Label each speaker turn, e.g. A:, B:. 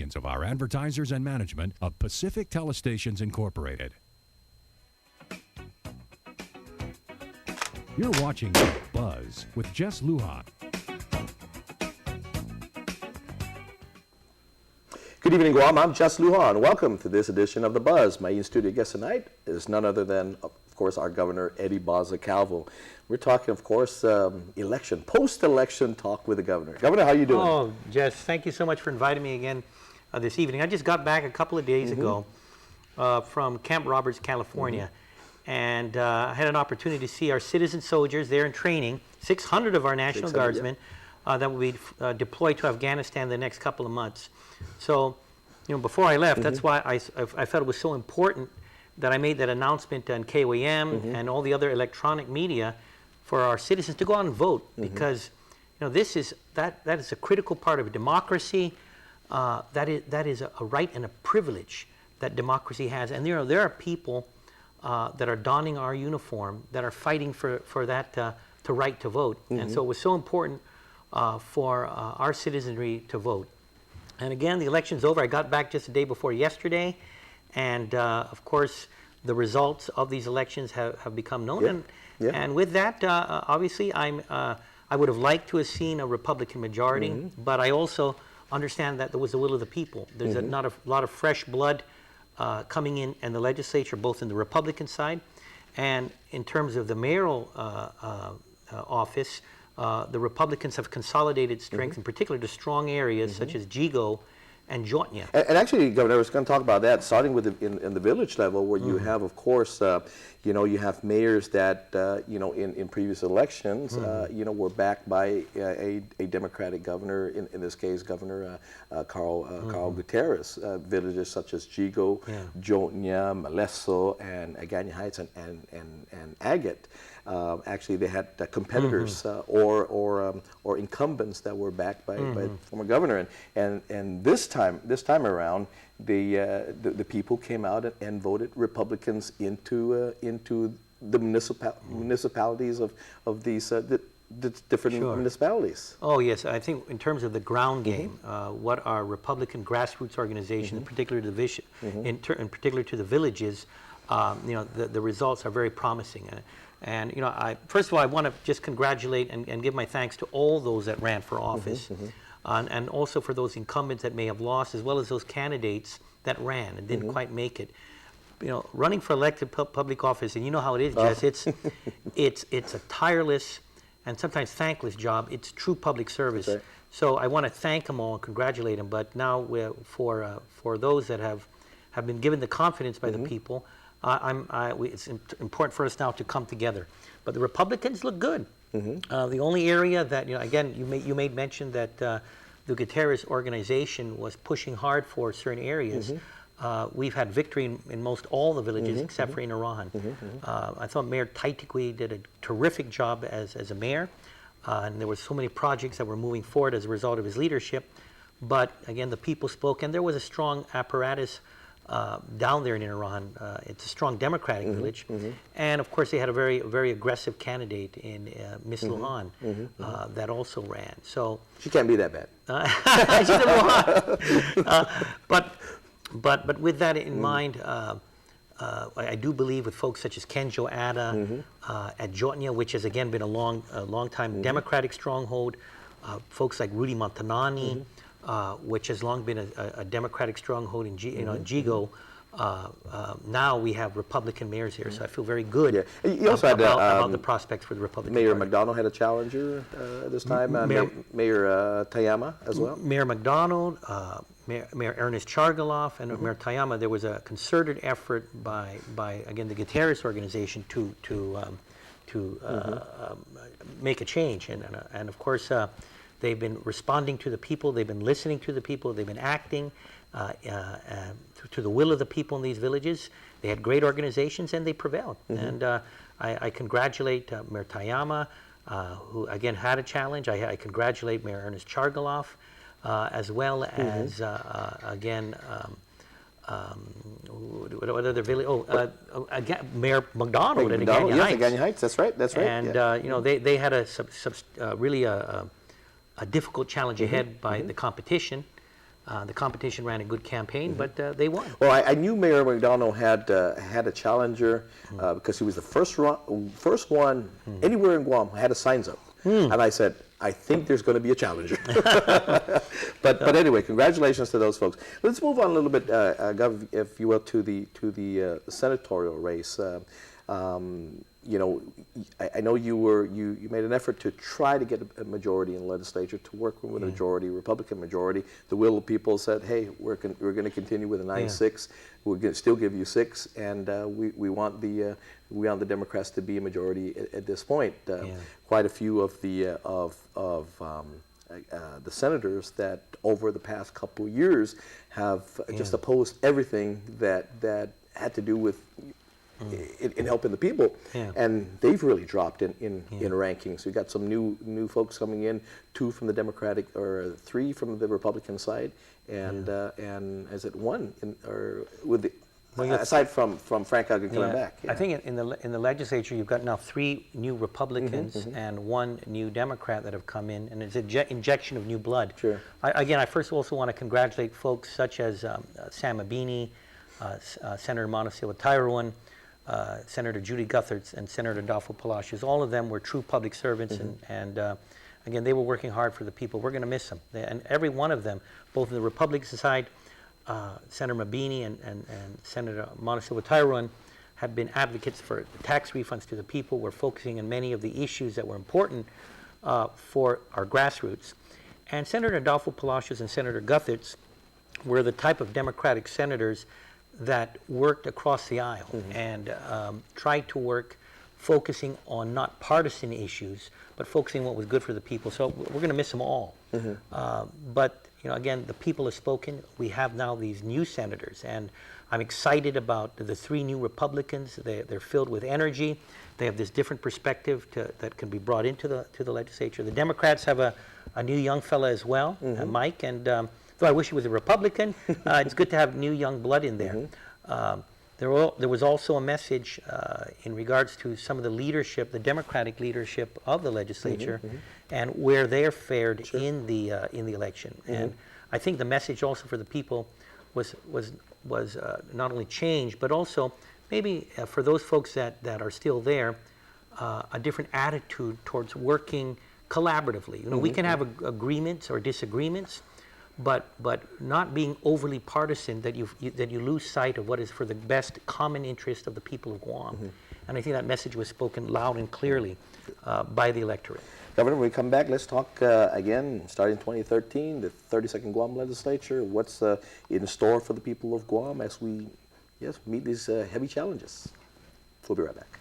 A: opinions of our advertisers and management of Pacific Telestations Incorporated. You're watching Buzz with Jess Lujan.
B: Good evening, Guam. I'm Jess Lujan. Welcome to this edition of The Buzz. My in-studio guest tonight is none other than, of course, our Governor, Eddie Calvo. We're talking, of course, election, post-election talk with the Governor. Governor, how are you doing?
C: Oh, Jess, thank you so much for inviting me again this evening. I just got back a couple of days ago from Camp Roberts, California, and I had an opportunity to see our citizen soldiers there in training, 600 of our National Guardsmen that will be deployed to Afghanistan the next couple of months. So, you know, before I left, that's why I felt it was so important that I made that announcement on KOAM and all the other electronic media for our citizens to go out and vote, because, you know, that is a critical part of a democracy. That is a right and a privilege that democracy has, and there are people that are donning our uniform that are fighting for that to right to vote, and so it was so important for our citizenry to vote. And again, the election's over. I got back just the day before yesterday, and of course, the results of these elections have become known. And with that, obviously, I would have liked to have seen a Republican majority, but I also understand that there was the will of the people. There's not a lot of fresh blood coming in the legislature, both in the Republican side and in terms of the mayoral office. The Republicans have consolidated strength, in particular to strong areas such as Jigo and Jotnya.
B: And actually, Governor, I was going to talk about that, starting with in the village level, where you have, of course, you know, you have mayors that, you know, in previous elections, you know, were backed by a Democratic governor, in this case, Governor Carl Gutierrez. Villages such as Jigo, Jotnya, Maleso, and Agana Heights, and Agate. Actually, they had competitors or incumbents that were backed by the former governor, and this time around, the people came out and voted Republicans into the municipalities of these the different municipalities.
C: Oh yes, I think in terms of the ground game, what our Republican grassroots organization, in particular to in particular to the villages, you know, the results are very promising. And you know, first of all, I want to just congratulate and give my thanks to all those that ran for office, and also for those incumbents that may have lost, as well as those candidates that ran and didn't quite make it. You know, running for elected public office, and you know how it is, Jess. It's a tireless and sometimes thankless job. It's true public service. So I want to thank them all and congratulate them. But now, for those that have been given the confidence by the people. It's important for us now to come together. But the Republicans look good. The only area that, you know, again, you made mention that the Gutierrez organization was pushing hard for certain areas. We've had victory in most all the villages except for Inarahan. I thought Mayor Taitikwi did a terrific job as a mayor, and there were so many projects that were moving forward as a result of his leadership. But again, the people spoke, and there was a strong apparatus down there in Inarahan. It's a strong Democratic village, and of course they had a very aggressive candidate in Miss Lujan that also ran. So
B: she can't be that bad.
C: She's in Lujan. But with that in mind, I do believe with folks such as Kenjo Ada at Jotnya, which has again been a long time Democratic stronghold, folks like Rudy Montanani. Which has long been a Democratic stronghold in Jigo. Now we have Republican mayors here, so I feel very good
B: You also had,
C: about the prospects for the Republican
B: Mayor
C: Party.
B: McDonald had a challenger this time, Mayor Tayama as well?
C: Mayor McDonald, Mayor Ernest Chargaloff, and Mayor Tayama. There was a concerted effort by again, the Gutierrez organization to make a change, and of course, they've been responding to the people, they've been listening to the people, they've been acting to the will of the people in these villages. They had great organizations and they prevailed. And I congratulate Mayor Tayama, who again had a challenge. I congratulate Mayor Ernest Chargaloff, as well as again, what other village? Again, Mayor McDonald at Agana Heights.
B: Agana Heights. That's right. That's right.
C: And you know, they had really a difficult challenge ahead by the competition. The competition ran a good campaign, but they won.
B: Well, I knew Mayor McDonald had a challenger because he was the first one anywhere in Guam had his signs up, and I said, I think there's going to be a challenger. but anyway, congratulations to those folks. Let's move on a little bit, Gov, if you will, to the senatorial race. You know, I know you made an effort to try to get a majority in the legislature, to work with a majority, Republican majority. The will of people said, hey, we're going to continue with a 9-6. We're going to still give you 6, and we want the Democrats to be a majority at this point. Quite a few of the senators that over the past couple of years have just opposed everything that had to do with in helping the people, and they've really dropped in rankings. We got some new folks coming in, 2 from the Democratic, or 3 from the Republican side, and is it 1 with the aside from Frank Huggen coming back?
C: I think in the legislature you've got now 3 new Republicans and 1 new Democrat that have come in, and it's an injection of new blood.
B: Sure.
C: I first also want to congratulate folks such as Sam Abini, Senator Montecillo Tairuan, Senator Judy Guthertz, and Senator Adolfo Palacios. All of them were true public servants, and again, they were working hard for the people. We're going to miss them. And every one of them, both on the Republican side, Senator Mabini and Senator Montecillo Tairuan, have been advocates for tax refunds to the people. We're focusing on many of the issues that were important for our grassroots. And Senator Adolfo Palacios and Senator Guthertz were the type of Democratic senators that worked across the aisle and tried to work focusing on not partisan issues, but focusing on what was good for the people. So we're going to miss them all. But you know, again, the people have spoken. We have now these new senators, and I'm excited about the 3 new Republicans. They're filled with energy. They have this different perspective that can be brought into the legislature. The Democrats have a new young fella as well, Mike, and though I wish he was a Republican, it's good to have new young blood in there. There was also a message in regards to some of the leadership, the Democratic leadership of the legislature, and where they're fared in the election. And I think the message also for the people was not only change, but also maybe for those folks that are still there, a different attitude towards working collaboratively. You know, we can have agreements or disagreements, but not being overly partisan, that you lose sight of what is for the best common interest of the people of Guam. And I think that message was spoken loud and clearly by the electorate.
B: Governor, when we come back, let's talk again, starting 2013, the 32nd Guam legislature. What's in store for the people of Guam as we meet these heavy challenges? We'll be right back.